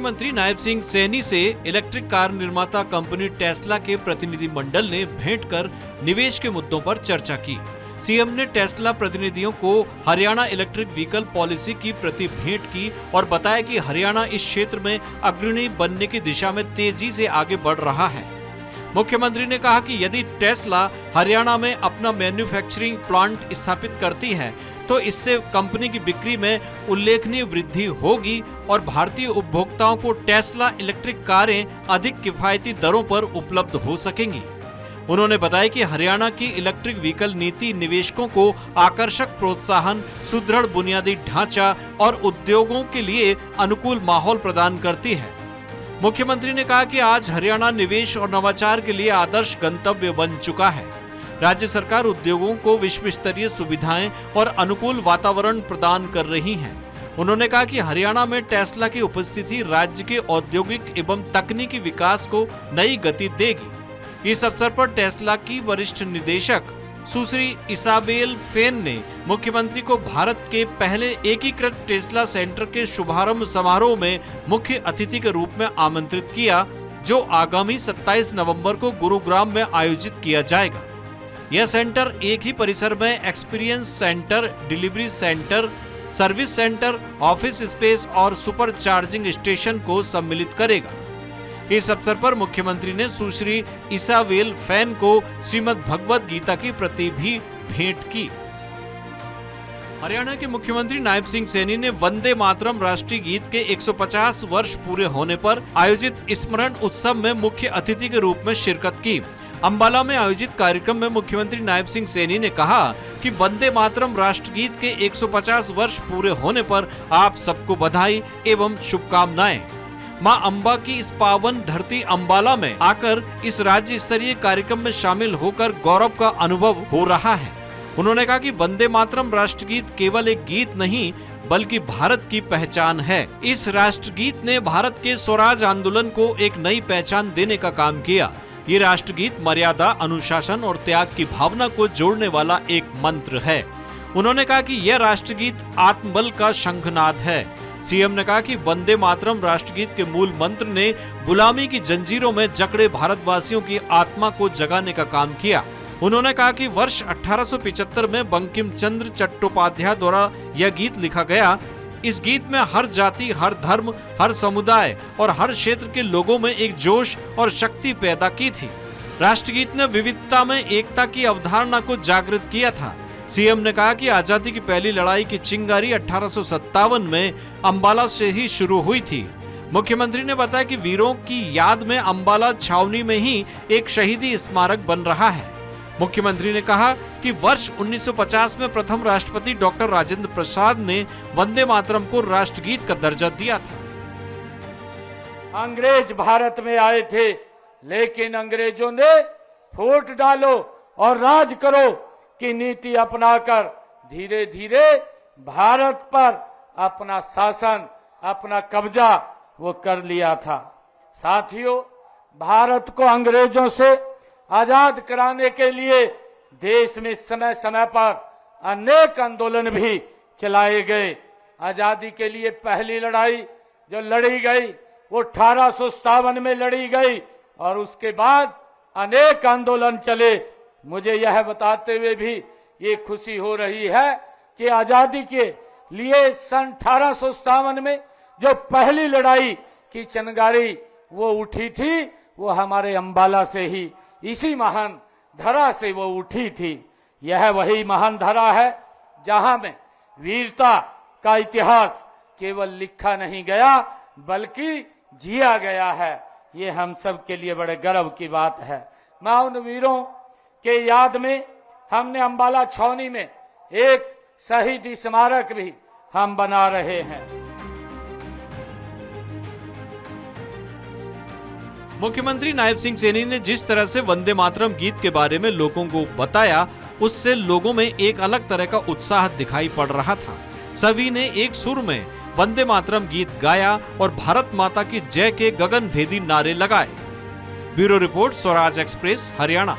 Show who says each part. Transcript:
Speaker 1: मुख्यमंत्री नायब सिंह सैनी से electric car निर्माता कंपनी टेस्ला के प्रतिनिधि मंडल ने भेंट कर निवेश के मुद्दों पर चर्चा की। सीएम ने टेस्ला प्रतिनिधियों को हरियाणा इलेक्ट्रिक व्हीकल पॉलिसी की प्रति भेंट की और बताया कि हरियाणा इस क्षेत्र में अग्रणी बनने की दिशा में तेजी से आगे बढ़ रहा है। मुख्यमंत्री ने कहा कि यदि टेस्ला हरियाणा में अपना मैन्युफैक्चरिंग प्लांट स्थापित करती है तो इससे कंपनी की बिक्री में उल्लेखनीय वृद्धि होगी और भारतीय उपभोक्ताओं को टेस्ला इलेक्ट्रिक कारें अधिक किफायती दरों पर उपलब्ध हो सकेंगी। उन्होंने बताया कि हरियाणा की इलेक्ट्रिक व्हीकल नीति निवेशकों को आकर्षक प्रोत्साहन, सुदृढ़ बुनियादी ढांचा और उद्योगों के लिए अनुकूल माहौल प्रदान करती है। मुख्यमंत्री ने कहा कि आज हरियाणा निवेश और नवाचार के लिए आदर्श गंतव्य बन चुका है। राज्य सरकार उद्योगों को विश्व स्तरीय सुविधाएं और अनुकूल वातावरण प्रदान कर रही है। उन्होंने कहा कि हरियाणा में टेस्ला की उपस्थिति राज्य के औद्योगिक एवं तकनीकी विकास को नई गति देगी। इस अवसर पर टेस्ला की वरिष्ठ निदेशक सुश्री इसाबेल फेन ने मुख्यमंत्री को भारत के पहले एकीकृत टेस्ला सेंटर के शुभारंभ समारोह में मुख्य अतिथि के रूप में आमंत्रित किया, जो आगामी 27 नवंबर को गुरुग्राम में आयोजित किया जाएगा। यह सेंटर एक ही परिसर में experience centre, delivery centre, service centre, office space और सुपर चार्जिंग स्टेशन को सम्मिलित करेगा। इस अवसर पर मुख्यमंत्री ने सुश्री इसाबेल फेन को श्रीमद् भगवद गीता की प्रति भी भेंट की। हरियाणा के मुख्यमंत्री नायब सिंह सैनी ने वंदे मातरम राष्ट्रीय गीत के 150 वर्ष पूरे होने पर आयोजित स्मरण उत्सव में मुख्य अतिथि के रूप में शिरकत की। अंबाला में आयोजित कार्यक्रम में मुख्यमंत्री नायब सिंह सैनी ने कहा कि वंदे मातरम राष्ट्रगीत के 150 वर्ष पूरे होने पर आप सबको बधाई एवं शुभकामनाएं। मां अम्बा की इस पावन धरती अंबाला में आकर इस राज्य स्तरीय कार्यक्रम में शामिल होकर गौरव का अनुभव हो रहा है। उन्होंने कहा कि वंदे मातरम राष्ट्रगीत केवल एक गीत नहीं बल्कि भारत की पहचान है। इस राष्ट्रगीत ने भारत के स्वराज आंदोलन को एक नई पहचान देने का काम किया। ये राष्ट्रगीत मर्यादा, अनुशासन और त्याग की भावना को जोड़ने वाला एक मंत्र है। उन्होंने कहा कि यह राष्ट्रगीत आत्मबल का शंखनाद है। सीएम ने कहा कि वंदे मातरम राष्ट्रगीत के मूल मंत्र ने गुलामी की जंजीरों में जकड़े भारतवासियों की आत्मा को जगाने का काम किया। उन्होंने कहा कि वर्ष 1875 में बंकिम चंद्र चट्टोपाध्याय द्वारा यह गीत लिखा गया। इस गीत में हर जाति, हर धर्म, हर समुदाय और हर क्षेत्र के लोगों में एक जोश और शक्ति पैदा की थी। राष्ट्रगीत ने विविधता में एकता की अवधारणा को जागृत किया था। सीएम ने कहा कि आजादी की पहली लड़ाई की चिंगारी 1857 में अंबाला से ही शुरू हुई थी। मुख्यमंत्री ने बताया कि वीरों की याद में अंबाला छावनी में ही एक शहीदी स्मारक बन रहा है। मुख्यमंत्री ने कहा कि वर्ष 1950 में प्रथम राष्ट्रपति डॉक्टर राजेंद्र प्रसाद ने वंदे मातरम को राष्ट्रगीत का दर्जा दिया था।
Speaker 2: अंग्रेज भारत में आए थे, लेकिन अंग्रेजों ने फूट डालो और राज करो की नीति अपनाकर धीरे धीरे भारत पर अपना शासन, अपना कब्जा वो कर लिया था। साथियों, भारत को अंग्रेजों से आजाद कराने के लिए देश में समय समय पर अनेक आंदोलन भी चलाए गए। आजादी के लिए पहली लड़ाई जो लड़ी गई वो 1857 में लड़ी गई और उसके बाद अनेक आंदोलन चले। मुझे यह बताते हुए भी ये खुशी हो रही है कि आजादी के लिए सन 1857 में जो पहली लड़ाई की चिंगारी वो उठी थी, वो हमारे अंबाला से ही, इसी महान धरा से वो उठी थी। यह वही महान धरा है जहां में वीरता का इतिहास केवल लिखा नहीं गया बल्कि जिया गया है। ये हम सब के लिए बड़े गर्व की बात है। मैं उन वीरों के याद में हमने अंबाला छावनी में एक शहीद स्मारक भी हम बना रहे हैं।
Speaker 1: मुख्यमंत्री नायब सिंह सैनी ने जिस तरह से वंदे मातरम गीत के बारे में लोगों को बताया, उससे लोगों में एक अलग तरह का उत्साह दिखाई पड़ रहा था। सभी ने एक सुर में वंदे मातरम गीत गाया और भारत माता की जय के गगनभेदी नारे लगाए। Bureau report, Swaraj express, Haryana.